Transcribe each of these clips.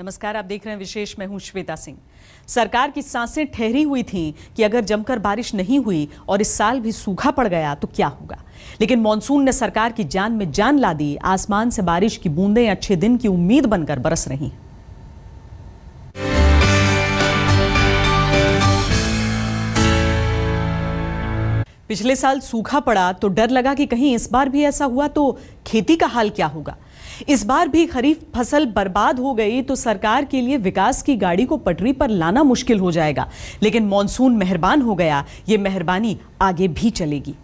नमस्कार, आप देख रहे हैं विशेष। मैं हूं श्वेता सिंह। सरकार की सांसें ठहरी हुई थीं कि अगर जमकर बारिश नहीं हुई और इस साल भी सूखा पड़ गया तो क्या होगा, लेकिन मॉनसून ने सरकार की जान में जान ला दी। आसमान से बारिश की बूंदें अच्छे दिन की उम्मीद बनकर बरस रही। पिछले साल सूखा पड़ा तो डर लगा कि कहीं इस बार भी ऐसा हुआ तो खेती का हाल क्या होगा। इस बार भी खरीफ फसल बर्बाद हो गई तो सरकार के लिए विकास की गाड़ी को पटरी पर लाना मुश्किल हो जाएगा। लेकिन मॉनसून मेहरबान हो गया, ये मेहरबानी आगे भी चलेगी।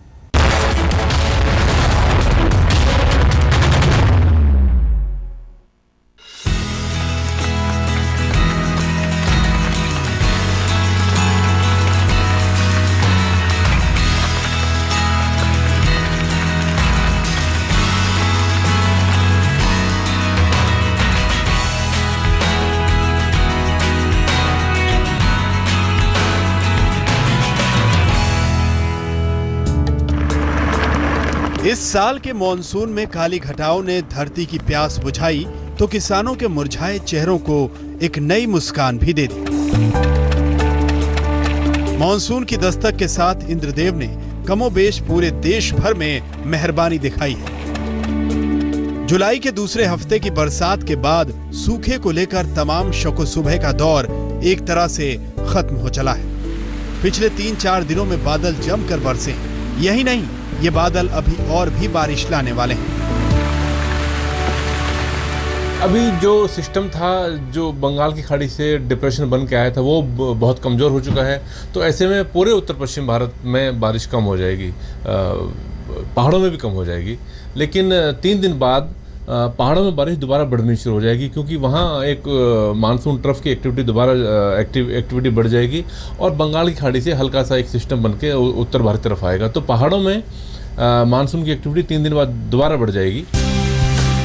इस साल के मॉनसून में काली घटाओं ने धरती की प्यास बुझाई तो किसानों के मुरझाए चेहरों को एक नई मुस्कान भी दे दी। मॉनसून की दस्तक के साथ इंद्रदेव ने कमोबेश पूरे देश भर में मेहरबानी दिखाई है। जुलाई के दूसरे हफ्ते की बरसात के बाद सूखे को लेकर तमाम शको सुबह का दौर एक तरह से खत्म हो चला है। पिछले 3-4 दिनों में बादल जमकर बरसे। यही नहीं, ये बादल अभी और भी बारिश लाने वाले हैं। अभी जो सिस्टम था, जो बंगाल की खाड़ी से डिप्रेशन बन के आया था, वो बहुत कमज़ोर हो चुका है। तो ऐसे में पूरे उत्तर पश्चिम भारत में बारिश कम हो जाएगी, पहाड़ों में भी कम हो जाएगी। लेकिन 3 दिन बाद पहाड़ों में बारिश दोबारा बढ़नी शुरू हो जाएगी, क्योंकि वहाँ एक मानसून ट्रफ की एक्टिविटी दोबारा एक्टिविटी बढ़ जाएगी और बंगाल की खाड़ी से हल्का सा एक सिस्टम बन के उत्तर भारत तरफ आएगा। तो पहाड़ों में मानसून की एक्टिविटी 3 दिन बाद दोबारा बढ़ जाएगी।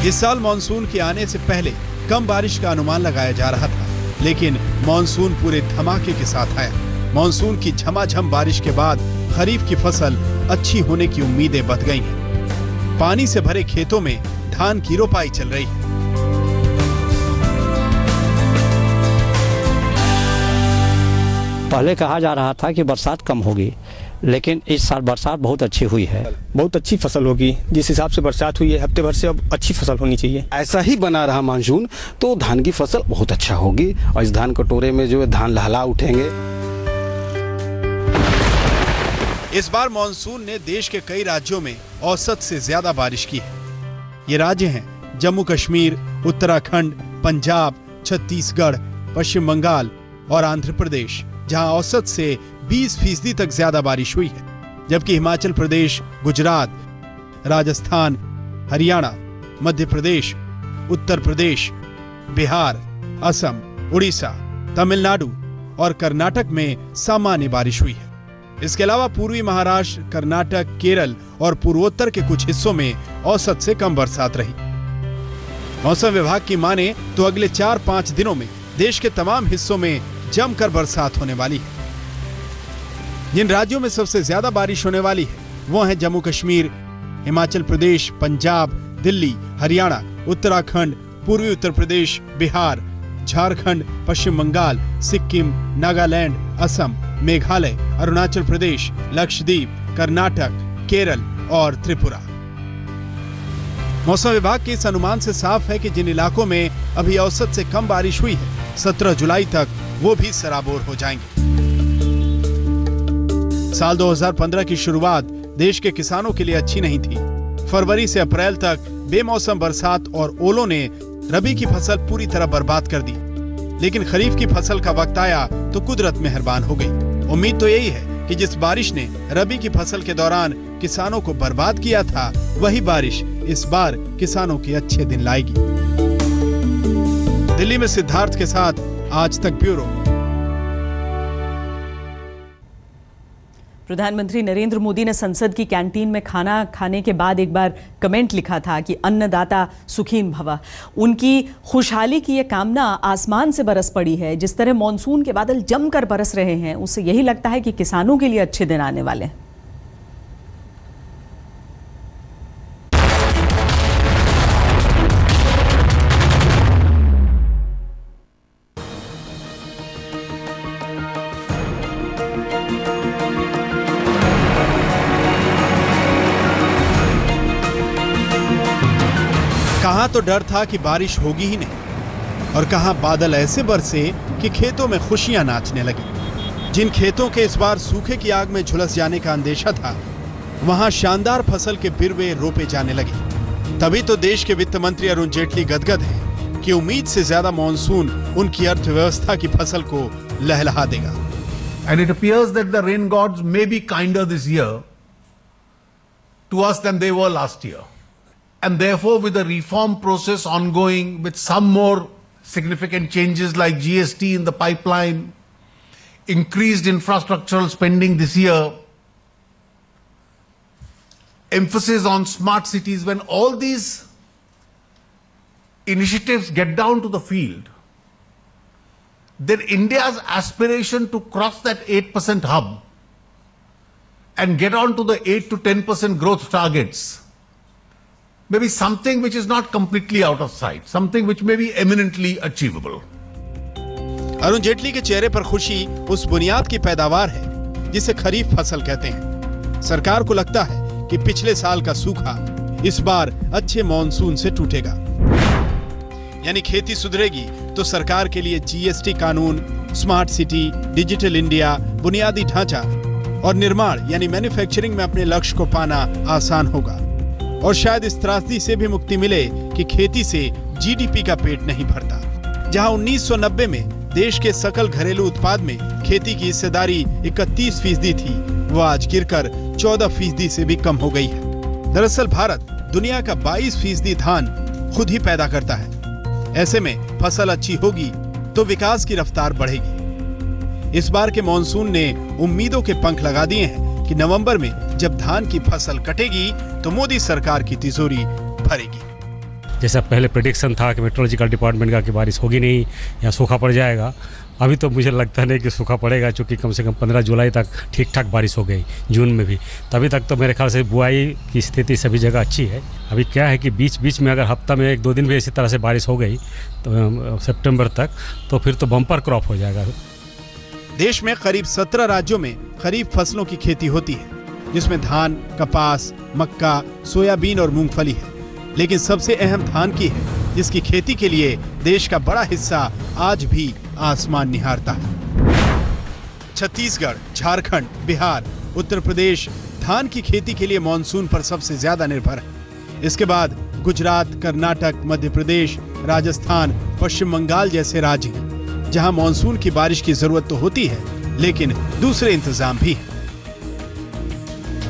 इस साल मानसून के आने से पहले कम बारिश का अनुमान लगाया जा रहा था, लेकिन मानसून पूरे धमाके के साथ आया। मानसून की झमाझम बारिश के बाद खरीफ की फसल अच्छी होने की उम्मीदें बढ़ गई हैं। पानी से भरे खेतों में धान की रोपाई चल रही है। पहले कहा जा रहा था कि बरसात कम होगी, लेकिन इस साल बरसात बहुत अच्छी हुई है। बहुत अच्छी फसल होगी। जिस हिसाब से बरसात हुई है, हफ्ते भर से अब अच्छी फसल होनी चाहिए। ऐसा ही बना रहा मानसून तो धान की फसल बहुत अच्छा होगी और इस धान कटोरे में जो है धान लहला उठेंगे। इस बार मानसून ने देश के कई राज्यों में औसत से ज्यादा बारिश की है। ये राज्य हैं जम्मू कश्मीर, उत्तराखंड, पंजाब, छत्तीसगढ़, पश्चिम बंगाल और आंध्र प्रदेश, जहां औसत से 20% तक ज्यादा बारिश हुई है। जबकि हिमाचल प्रदेश, गुजरात, राजस्थान, हरियाणा, मध्य प्रदेश, उत्तर प्रदेश, बिहार, असम, उड़ीसा, तमिलनाडु और कर्नाटक में सामान्य बारिश हुई है। इसके अलावा पूर्वी महाराष्ट्र, कर्नाटक, केरल और पूर्वोत्तर के कुछ हिस्सों में औसत से कम बरसात रही। मौसम विभाग की माने तो अगले 4-5 दिनों में देश के तमाम हिस्सों में जमकर बरसात होने वाली है। जिन राज्यों में सबसे ज्यादा बारिश होने वाली है वो हैं जम्मू कश्मीर, हिमाचल प्रदेश, पंजाब, दिल्ली, हरियाणा, उत्तराखंड, पूर्वी उत्तर प्रदेश, बिहार, झारखंड, पश्चिम बंगाल, सिक्किम, नागालैंड, असम, मेघालय, अरुणाचल प्रदेश, लक्षद्वीप, कर्नाटक, केरल और त्रिपुरा। मौसम विभाग के इस अनुमान से साफ है कि जिन इलाकों में अभी औसत से कम बारिश हुई है, 17 जुलाई तक वो भी सराबोर हो जाएंगे। साल 2015 की शुरुआत देश के किसानों के लिए अच्छी नहीं थी। फरवरी से अप्रैल तक बेमौसम बरसात और ओलों ने रबी की फसल पूरी तरह बर्बाद कर दी। लेकिन खरीफ की फसल का वक्त आया तो कुदरत मेहरबान हो गई। उम्मीद तो यही है कि जिस बारिश ने रबी की फसल के दौरान किसानों को बर्बाद किया था, वही बारिश इस बार किसानों के अच्छे दिन लाएगी। दिल्ली में सिद्धार्थ के साथ आज तक ब्यूरो। प्रधानमंत्री नरेंद्र मोदी ने संसद की कैंटीन में खाना खाने के बाद एक बार कमेंट लिखा था कि अन्नदाता सुखीन भव। उनकी खुशहाली की ये कामना आसमान से बरस पड़ी है। जिस तरह मॉनसून के बादल जमकर बरस रहे हैं, उससे यही लगता है कि किसानों के लिए अच्छे दिन आने वाले हैं। कहां तो डर था कि बारिश होगी ही नहीं, और कहां बादल ऐसे बरसे कि खेतों में खुशियां नाचने लगी। जिन खेतों के इस बार सूखे की आग में झुलस जाने का अंदेशा था, वहां शानदार फसल के बिरवे रोपे जाने लगे। तभी तो देश के वित्त मंत्री अरुण जेटली गदगद हैं कि उम्मीद से ज्यादा मॉनसून उनकी अर्थव्यवस्था की फसल को लहलहा देगा। And it appears that the rain gods may be kinder this year to us than they were last year. And therefore, with the reform process ongoing, with some more significant changes like GST in the pipeline, increased infrastructural spending this year, emphasis on smart cities, when all these initiatives get down to the field, then India's aspiration to cross that 8% hub and get on to the 8 to 10% growth targets may be something which is not completely out of sight, something which may be eminently achievable. Arun Jaitley के चेहरे पर खुशी उस बुनियाद की पैदावार है जिसे खरीफ फसल कहते हैं। सरकार को लगता है कि पिछले साल का सूखा इस बार अच्छे मॉनसून से टूटेगा, यानी खेती सुधरेगी तो सरकार के लिए जीएसटी कानून, स्मार्ट सिटी, डिजिटल इंडिया, बुनियादी ढांचा और निर्माण यानी मैन्युफैक्चरिंग में अपने लक्ष्य को पाना आसान होगा। और शायद इस त्रासदी से भी मुक्ति मिले कि खेती से जीडीपी का पेट नहीं भरता। जहां 1990 में देश के सकल घरेलू उत्पाद में खेती की हिस्सेदारी 31% थी, वो आज गिरकर 14% से भी कम हो गई है। दरअसल भारत दुनिया का 22% धान खुद ही पैदा करता है। ऐसे में फसल अच्छी होगी तो विकास की रफ्तार बढ़ेगी। इस बार के मॉनसून ने उम्मीदों के पंख लगा दिए हैं कि नवंबर में जब धान की फसल कटेगी तो मोदी सरकार की तिजोरी भरेगी। जैसा पहले प्रेडिक्शन था कि मेट्रोलॉजिकल डिपार्टमेंट का कि बारिश होगी नहीं या सूखा पड़ जाएगा, अभी तो मुझे लगता नहीं कि सूखा पड़ेगा, क्योंकि कम से कम 15 जुलाई तक ठीक ठाक बारिश हो गई, जून में भी। तभी तक तो मेरे ख्याल से बुआई की स्थिति सभी जगह अच्छी है। अभी क्या है कि बीच बीच में अगर हफ्ता में 1-2 दिन भी इसी तरह से बारिश हो गई तो सितंबर तक, तो फिर तो बम्पर क्रॉप हो जाएगा। देश में करीब 17 राज्यों में खरीफ फसलों की खेती होती है, जिसमें धान, कपास, मक्का, सोयाबीन और मूंगफली है। लेकिन सबसे अहम धान की है, जिसकी खेती के लिए देश का बड़ा हिस्सा आज भी आसमान निहारता है। छत्तीसगढ़, झारखंड, बिहार, उत्तर प्रदेश धान की खेती के लिए मॉनसून पर सबसे ज्यादा निर्भर है। इसके बाद गुजरात, कर्नाटक, मध्य प्रदेश, राजस्थान, पश्चिम बंगाल जैसे राज्य हैं, जहां मॉनसून की बारिश की जरूरत तो होती है, लेकिन दूसरे इंतजाम भी हैं।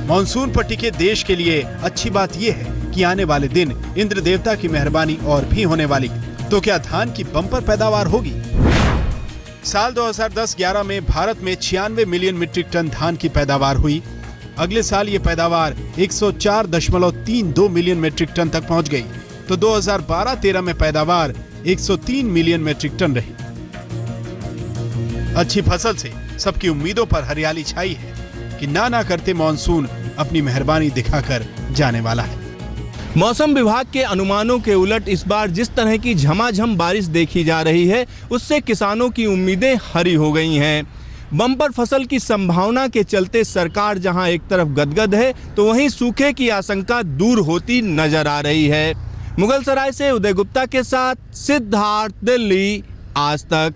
मॉनसून पर टिके देश के लिए अच्छी बात यह है कि आने वाले दिन इंद्र देवता की मेहरबानी और भी होने वाली। तो क्या धान की बम्पर पैदावार होगी? साल 2010-11 में भारत में 96 मिलियन मीट्रिक टन धान की पैदावार हुई। अगले साल ये पैदावार 104.32 मिलियन मीट्रिक टन तक पहुंच गई, तो 2012-13 में पैदावार 103 मिलियन मीट्रिक टन रही। अच्छी फसल से सबकी उम्मीदों पर हरियाली छाई है कि ना करते मॉनसून अपनी मेहरबानी दिखाकर जाने वाला है। मौसम विभाग के अनुमानों के उलट इस बार जिस तरह की झमाझम बारिश देखी जा रही है, उससे किसानों की उम्मीदें हरी हो गई हैं। बम्पर फसल की संभावना के चलते सरकार जहां एक तरफ गदगद है, तो वहीं सूखे की आशंका दूर होती नजर आ रही है। मुगलसराय से उदय गुप्ता के साथ सिद्धार्थ, दिल्ली, आज तक।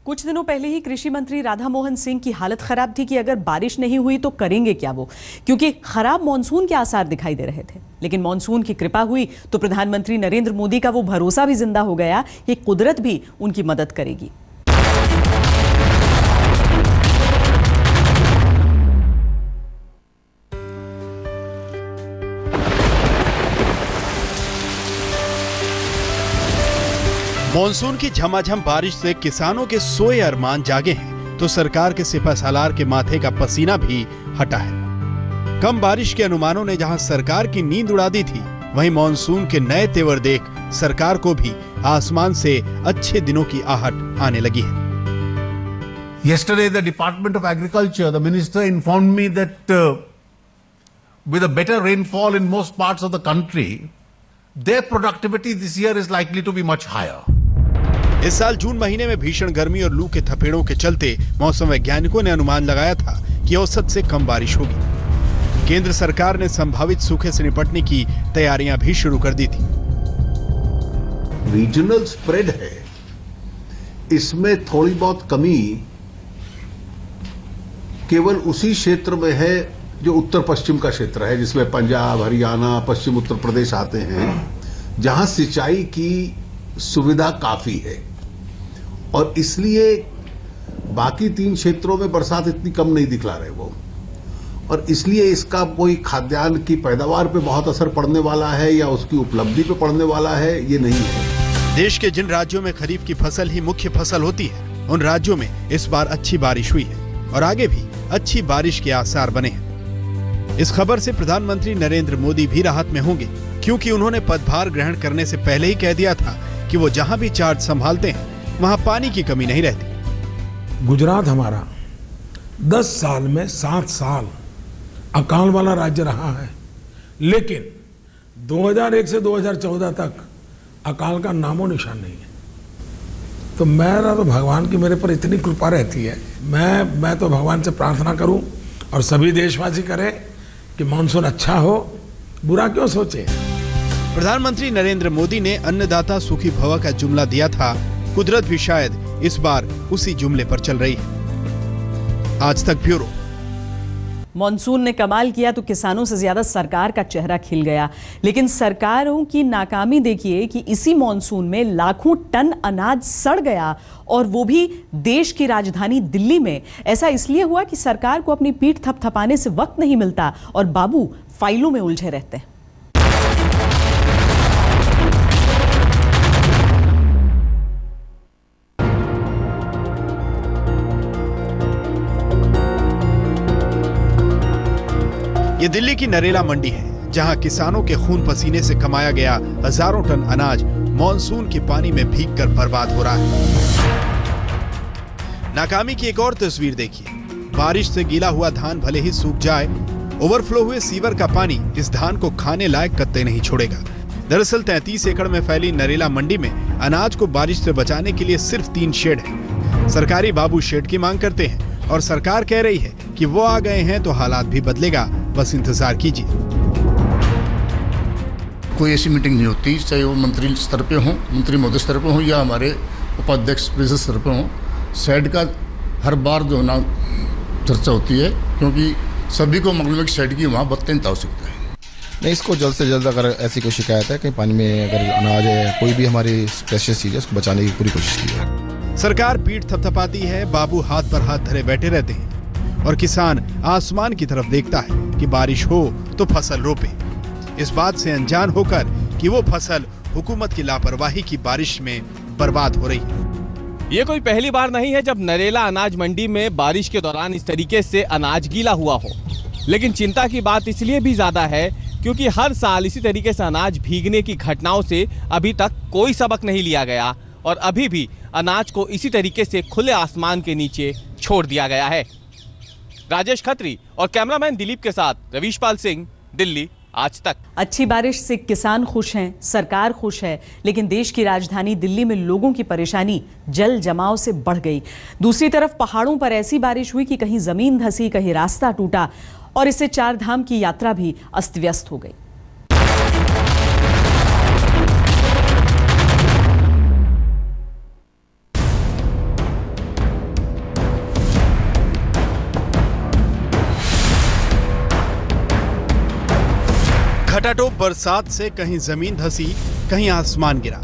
कुछ दिनों पहले ही कृषि मंत्री राधा मोहन सिंह की हालत खराब थी कि अगर बारिश नहीं हुई तो करेंगे क्या वो, क्योंकि खराब मॉनसून के आसार दिखाई दे रहे थे। लेकिन मॉनसून की कृपा हुई तो प्रधानमंत्री नरेंद्र मोदी का वो भरोसा भी जिंदा हो गया कि कुदरत भी उनकी मदद करेगी। मॉनसून की झमाझम बारिश से किसानों के सोए अरमान जागे हैं, तो सरकार के सिपहसालार के माथे का पसीना भी हटा है। कम बारिश के अनुमानों ने जहां सरकार की नींद उड़ा दी थी, वहीं मॉनसून के नए तेवर देख सरकार को भी आसमान से अच्छे दिनों की आहट आने लगी है। Yesterday, the Department of Agriculture, the minister informed me that with a better rainfall in most parts of the country, their productivity this year is likely to be much higher. इस साल जून महीने में भीषण गर्मी और लू के थपेड़ों के चलते मौसम वैज्ञानिकों ने अनुमान लगाया था कि औसत से कम बारिश होगी। केंद्र सरकार ने संभावित सूखे से निपटने की तैयारियां भी शुरू कर दी थी। रीजनल स्प्रेड है, इसमें थोड़ी बहुत कमी केवल उसी क्षेत्र में है जो उत्तर पश्चिम का क्षेत्र है, जिसमें पंजाब, हरियाणा, पश्चिम उत्तर प्रदेश आते हैं, जहां सिंचाई की सुविधा काफी है और इसलिए बाकी 3 क्षेत्रों में बरसात इतनी कम नहीं दिखला रहे वो, और इसलिए इसका कोई खाद्यान्न की पैदावार पे बहुत असर पड़ने वाला है या उसकी उपलब्धि पे पड़ने वाला है, ये नहीं है। देश के जिन राज्यों में खरीफ की फसल ही मुख्य फसल होती है, उन राज्यों में इस बार अच्छी बारिश हुई है और आगे भी अच्छी बारिश के आसार बने हैं। इस खबर से प्रधानमंत्री नरेंद्र मोदी भी राहत में होंगे, क्योंकि उन्होंने पदभार ग्रहण करने से पहले ही कह दिया था कि वो जहां भी चार्ज संभालते हैं वहां पानी की कमी नहीं रहती। गुजरात हमारा 10 साल में 7 साल अकाल वाला राज्य रहा है, लेकिन 2001 से 2014 तक अकाल का नामो निशान नहीं है। तो मेरा तो भगवान की मेरे पर इतनी कृपा रहती है, मैं तो भगवान से प्रार्थना करूं और सभी देशवासी करें कि मानसून अच्छा हो, बुरा क्यों सोचे। प्रधानमंत्री नरेंद्र मोदी ने अन्नदाता सुखी भव का जुमला दिया था, कुदरत भी शायद इस बार उसी जुमले पर चल रही है। आज तक ब्यूरो। मॉनसून ने कमाल किया तो किसानों से ज्यादा सरकार का चेहरा खिल गया, लेकिन सरकारों की नाकामी देखिए कि इसी मॉनसून में लाखों टन अनाज सड़ गया, और वो भी देश की राजधानी दिल्ली में। ऐसा इसलिए हुआ कि सरकार को अपनी पीठ थपथपाने से वक्त नहीं मिलता और बाबू फाइलों में उलझे रहते हैं। ये दिल्ली की नरेला मंडी है, जहां किसानों के खून पसीने से कमाया गया हजारों टन अनाज मॉनसून के पानी में भीगकर बर्बाद हो रहा है। नाकामी की एक और तस्वीर देखिए। बारिश से गीला हुआ धान भले ही सूख जाए, ओवरफ्लो हुए सीवर का पानी इस धान को खाने लायक कतई नहीं छोड़ेगा। दरअसल 33 एकड़ में फैली नरेला मंडी में अनाज को बारिश से बचाने के लिए सिर्फ 3 शेड है। सरकारी बाबू शेड की मांग करते हैं और सरकार कह रही है कि वो आ गए हैं तो हालात भी बदलेगा, बस इंतजार कीजिए। कोई ऐसी मीटिंग नहीं होती, चाहे वो मंत्री स्तर पे हो, मंत्री महोदय स्तर पे हो या हमारे उपाध्यक्ष प्रेसिडेंट स्तर पे हो, शेड का हर बार जो ना चर्चा होती है, क्योंकि सभी को मालूम है कि शेड की वहाँ अत्यंत आवश्यकता है। नहीं, इसको जल्द से जल्द अगर ऐसी कोई शिकायत है कि पानी में अगर अनाज है, कोई भी हमारी प्रेशियस चीज़ है, उसको बचाने की पूरी कोशिश की है। सरकार पीठ थपथपाती है, बाबू हाथ पर हाथ धरे बैठे रहते हैं और किसान आसमान की तरफ देखता है कि बारिश हो तो फसल रोपे, इस बात से अनजान होकर कि वो फसल हुकूमत की लापरवाही की बारिश में बर्बाद हो रही है। ये कोई पहली बार नहीं है जब नरेला अनाज मंडी में बारिश के दौरान इस तरीके से अनाज गीला हुआ हो, लेकिन चिंता की बात इसलिए भी ज्यादा है क्योंकि हर साल इसी तरीके से अनाज भीगने की घटनाओं से अभी तक कोई सबक नहीं लिया गया और अभी भी अनाज को इसी तरीके से खुले आसमान के नीचे छोड़ दिया गया है। राजेश खत्री और कैमरामैन दिलीप के साथ रवीश पाल सिंह, दिल्ली आज तक। अच्छी बारिश से किसान खुश हैं, सरकार खुश है, लेकिन देश की राजधानी दिल्ली में लोगों की परेशानी जल जमाव से बढ़ गई। दूसरी तरफ पहाड़ों पर ऐसी बारिश हुई कि कहीं जमीन धंसी, कहीं रास्ता टूटा और इससे 4 धाम की यात्रा भी अस्त व्यस्त हो गई। खटाटोप बरसात से कहीं जमीन धसी, कहीं आसमान गिरा।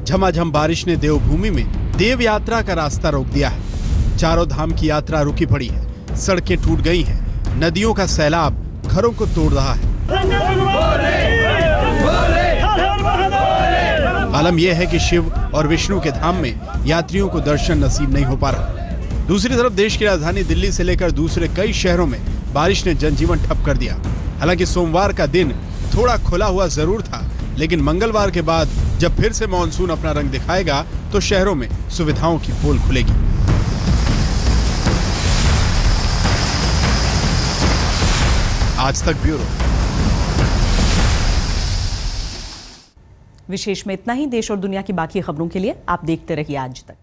झमाझम बारिश ने देवभूमि में देव यात्रा का रास्ता रोक दिया है। चारों धाम की यात्रा रुकी पड़ी है, सड़कें टूट गई हैं, नदियों का सैलाब घरों को तोड़ रहा है। आलम यह है कि शिव और विष्णु के धाम में यात्रियों को दर्शन नसीब नहीं हो पा रहा। दूसरी तरफ देश की राजधानी दिल्ली से लेकर दूसरे कई शहरों में बारिश ने जनजीवन ठप कर दिया। हालांकि सोमवार का दिन थोड़ा खुला हुआ जरूर था, लेकिन मंगलवार के बाद जब फिर से मॉनसून अपना रंग दिखाएगा तो शहरों में सुविधाओं की पोल खुलेगी। आज तक ब्यूरो। विशेष में इतना ही। देश और दुनिया की बाकी खबरों के लिए आप देखते रहिए आज तक।